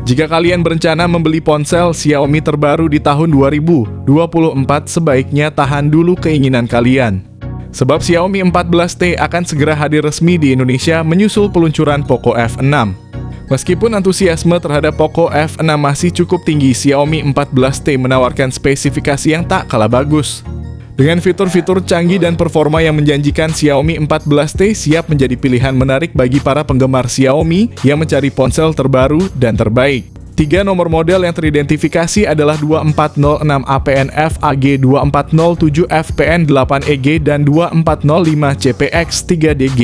Jika kalian berencana membeli ponsel Xiaomi terbaru di tahun 2024, sebaiknya tahan dulu keinginan kalian. Sebab Xiaomi 14T akan segera hadir resmi di Indonesia menyusul peluncuran Poco F6. Meskipun antusiasme terhadap Poco F6 masih cukup tinggi, Xiaomi 14T menawarkan spesifikasi yang tak kalah bagus. Dengan fitur-fitur canggih dan performa yang menjanjikan, Xiaomi 14T siap menjadi pilihan menarik bagi para penggemar Xiaomi yang mencari ponsel terbaru dan terbaik. 3 nomor model yang teridentifikasi adalah 2406 APN-F AG, 2407 FPN-8 EG, dan 2405 CPX 3DG.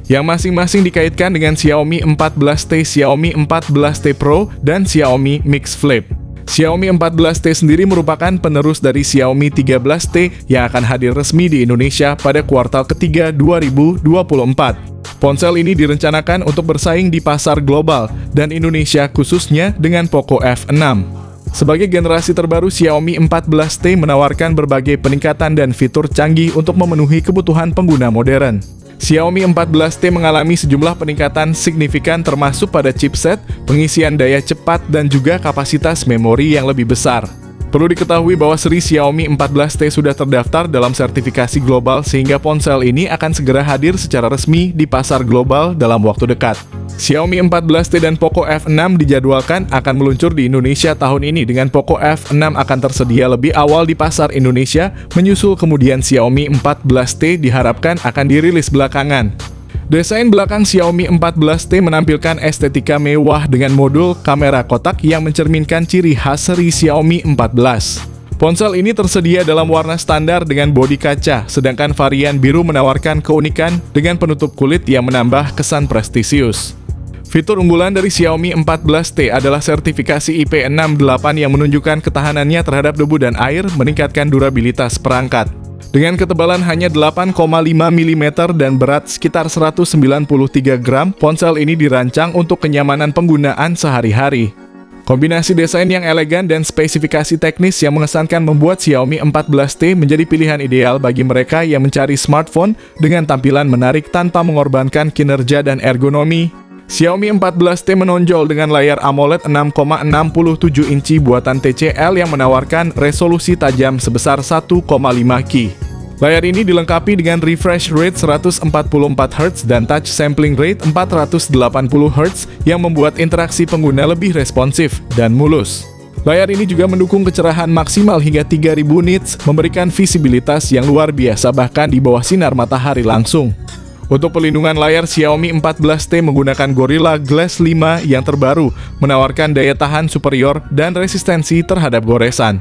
Yang masing-masing dikaitkan dengan Xiaomi 14T, Xiaomi 14T Pro, dan Xiaomi Mix Flip. Xiaomi 14T sendiri merupakan penerus dari Xiaomi 13T yang akan hadir resmi di Indonesia pada kuartal ketiga 2024. Ponsel ini direncanakan untuk bersaing di pasar global dan Indonesia khususnya dengan Poco F6. Sebagai generasi terbaru, Xiaomi 14T menawarkan berbagai peningkatan dan fitur canggih untuk memenuhi kebutuhan pengguna modern. Xiaomi 14T mengalami sejumlah peningkatan signifikan termasuk pada chipset, pengisian daya cepat, dan juga kapasitas memori yang lebih besar. Perlu diketahui bahwa seri Xiaomi 14T sudah terdaftar dalam sertifikasi global sehingga ponsel ini akan segera hadir secara resmi di pasar global dalam waktu dekat. Xiaomi 14T dan Poco F6 dijadwalkan akan meluncur di Indonesia tahun ini, dengan Poco F6 akan tersedia lebih awal di pasar Indonesia, menyusul kemudian Xiaomi 14T diharapkan akan dirilis belakangan. Desain belakang Xiaomi 14T menampilkan estetika mewah dengan modul kamera kotak yang mencerminkan ciri khas seri Xiaomi 14. Ponsel ini tersedia dalam warna standar dengan bodi kaca, sedangkan varian biru menawarkan keunikan dengan penutup kulit yang menambah kesan prestisius. Fitur unggulan dari Xiaomi 14T adalah sertifikasi IP68 yang menunjukkan ketahanannya terhadap debu dan air, meningkatkan durabilitas perangkat. Dengan ketebalan hanya 8,5 mm dan berat sekitar 193 gram, ponsel ini dirancang untuk kenyamanan penggunaan sehari-hari. Kombinasi desain yang elegan dan spesifikasi teknis yang mengesankan membuat Xiaomi 14T menjadi pilihan ideal bagi mereka yang mencari smartphone dengan tampilan menarik tanpa mengorbankan kinerja dan ergonomi. Xiaomi 14T menonjol dengan layar AMOLED 6,67 inci buatan TCL yang menawarkan resolusi tajam sebesar 1,5K. Layar ini dilengkapi dengan refresh rate 144 Hz dan touch sampling rate 480 Hz yang membuat interaksi pengguna lebih responsif dan mulus. Layar ini juga mendukung kecerahan maksimal hingga 3000 nits, memberikan visibilitas yang luar biasa bahkan di bawah sinar matahari langsung. Untuk pelindungan layar, Xiaomi 14T menggunakan Gorilla Glass 5 yang terbaru, menawarkan daya tahan superior dan resistensi terhadap goresan.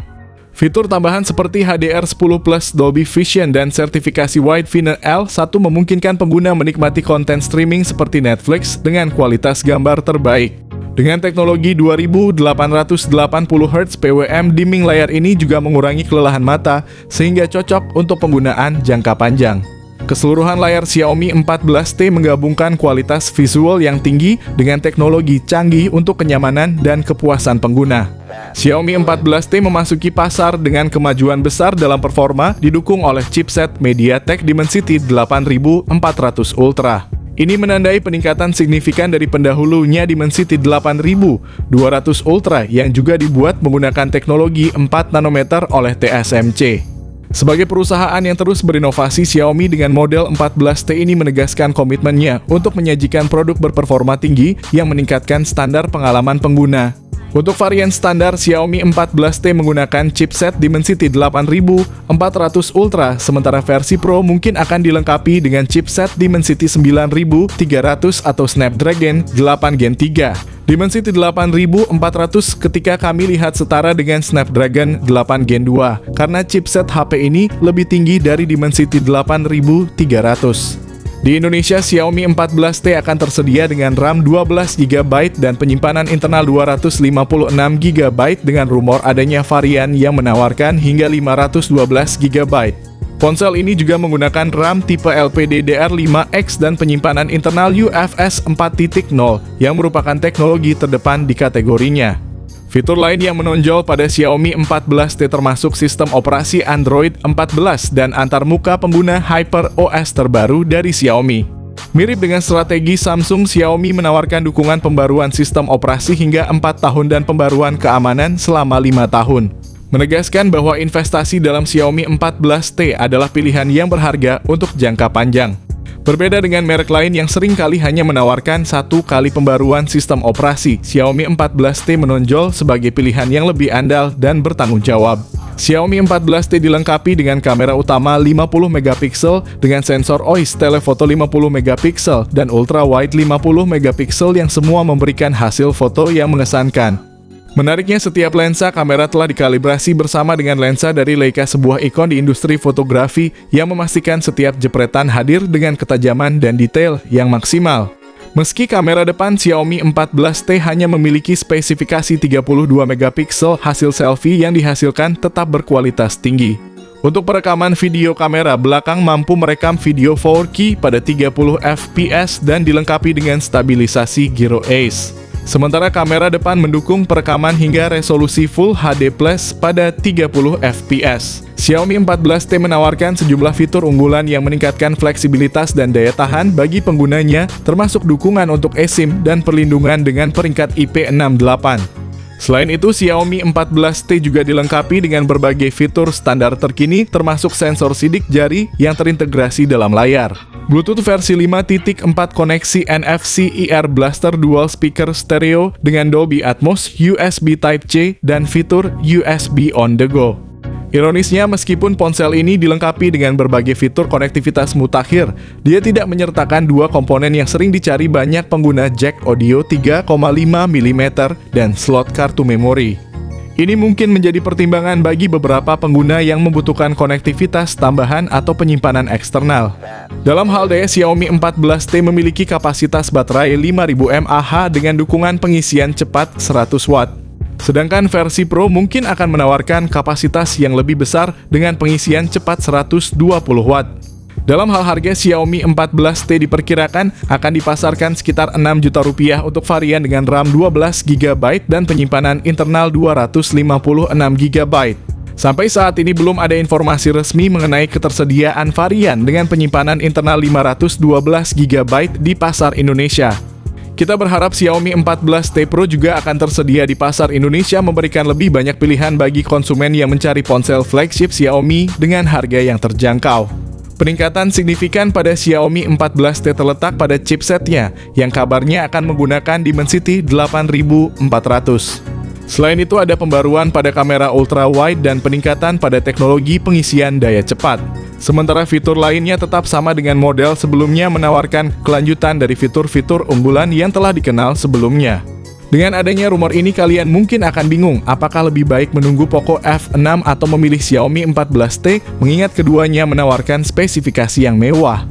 Fitur tambahan seperti HDR10+ Dolby Vision dan sertifikasi Wide Finder L1 memungkinkan pengguna menikmati konten streaming seperti Netflix dengan kualitas gambar terbaik. Dengan teknologi 2880 Hz PWM, dimming layar ini juga mengurangi kelelahan mata sehingga cocok untuk penggunaan jangka panjang. Keseluruhan layar Xiaomi 14T menggabungkan kualitas visual yang tinggi dengan teknologi canggih untuk kenyamanan dan kepuasan pengguna. Xiaomi 14T memasuki pasar dengan kemajuan besar dalam performa, didukung oleh chipset MediaTek Dimensity 8400 Ultra. Ini menandai peningkatan signifikan dari pendahulunya Dimensity 8200 Ultra yang juga dibuat menggunakan teknologi 4 nanometer oleh TSMC. Sebagai perusahaan yang terus berinovasi, Xiaomi dengan model 14T ini menegaskan komitmennya untuk menyajikan produk berperforma tinggi yang meningkatkan standar pengalaman pengguna. Untuk varian standar, Xiaomi 14T menggunakan chipset Dimensity 8400 Ultra, sementara versi Pro mungkin akan dilengkapi dengan chipset Dimensity 9300 atau Snapdragon 8 Gen 3. Dimensity 8400 ketika kami lihat setara dengan Snapdragon 8 Gen 2, karena chipset HP ini lebih tinggi dari Dimensity 8300. Di Indonesia, Xiaomi 14T akan tersedia dengan RAM 12GB dan penyimpanan internal 256GB dengan rumor adanya varian yang menawarkan hingga 512GB. Ponsel ini juga menggunakan RAM tipe LPDDR5X dan penyimpanan internal UFS 4.0 yang merupakan teknologi terdepan di kategorinya. Fitur lain yang menonjol pada Xiaomi 14T termasuk sistem operasi Android 14 dan antarmuka pengguna HyperOS terbaru dari Xiaomi. Mirip dengan strategi Samsung, Xiaomi menawarkan dukungan pembaruan sistem operasi hingga 4 tahun dan pembaruan keamanan selama 5 tahun. Menegaskan bahwa investasi dalam Xiaomi 14T adalah pilihan yang berharga untuk jangka panjang. Berbeda dengan merek lain yang seringkali hanya menawarkan 1 kali pembaruan sistem operasi, Xiaomi 14T menonjol sebagai pilihan yang lebih andal dan bertanggung jawab. Xiaomi 14T dilengkapi dengan kamera utama 50 megapiksel dengan sensor OIS telefoto 50 megapiksel dan ultra wide 50 megapiksel yang semua memberikan hasil foto yang mengesankan. Menariknya, setiap lensa kamera telah dikalibrasi bersama dengan lensa dari Leica, sebuah ikon di industri fotografi yang memastikan setiap jepretan hadir dengan ketajaman dan detail yang maksimal. Meski kamera depan Xiaomi 14T hanya memiliki spesifikasi 32 megapiksel, hasil selfie yang dihasilkan tetap berkualitas tinggi. Untuk perekaman video, kamera belakang mampu merekam video 4K pada 30 fps dan dilengkapi dengan stabilisasi Gyro Ace. Sementara kamera depan mendukung perekaman hingga resolusi Full HD Plus pada 30 fps. Xiaomi 14T menawarkan sejumlah fitur unggulan yang meningkatkan fleksibilitas dan daya tahan bagi penggunanya, termasuk dukungan untuk eSIM dan perlindungan dengan peringkat IP68. Selain itu, Xiaomi 14T juga dilengkapi dengan berbagai fitur standar terkini, termasuk sensor sidik jari yang terintegrasi dalam layar. Bluetooth versi 5.4, koneksi NFC IR Blaster dual speaker stereo dengan Dolby Atmos, USB Type-C, dan fitur USB on the go. Ironisnya, meskipun ponsel ini dilengkapi dengan berbagai fitur konektivitas mutakhir, dia tidak menyertakan 2 komponen yang sering dicari banyak pengguna, jack audio 3,5 mm dan slot kartu memori. Ini mungkin menjadi pertimbangan bagi beberapa pengguna yang membutuhkan konektivitas tambahan atau penyimpanan eksternal. Dalam hal daya, Xiaomi 14T memiliki kapasitas baterai 5000 mAh dengan dukungan pengisian cepat 100 Watt. Sedangkan versi Pro mungkin akan menawarkan kapasitas yang lebih besar dengan pengisian cepat 120 Watt. Dalam hal harga, Xiaomi 14T diperkirakan akan dipasarkan sekitar 6 juta rupiah untuk varian dengan RAM 12 GB dan penyimpanan internal 256 GB. Sampai saat ini belum ada informasi resmi mengenai ketersediaan varian dengan penyimpanan internal 512 GB di pasar Indonesia. Kita berharap Xiaomi 14T Pro juga akan tersedia di pasar Indonesia, memberikan lebih banyak pilihan bagi konsumen yang mencari ponsel flagship Xiaomi dengan harga yang terjangkau. Peningkatan signifikan pada Xiaomi 14T terletak pada chipsetnya, yang kabarnya akan menggunakan Dimensity 8400. Selain itu, ada pembaruan pada kamera ultra wide dan peningkatan pada teknologi pengisian daya cepat. Sementara fitur lainnya tetap sama dengan model sebelumnya, menawarkan kelanjutan dari fitur-fitur unggulan yang telah dikenal sebelumnya. Dengan adanya rumor ini, kalian mungkin akan bingung apakah lebih baik menunggu Poco F6 atau memilih Xiaomi 14T, mengingat keduanya menawarkan spesifikasi yang mewah.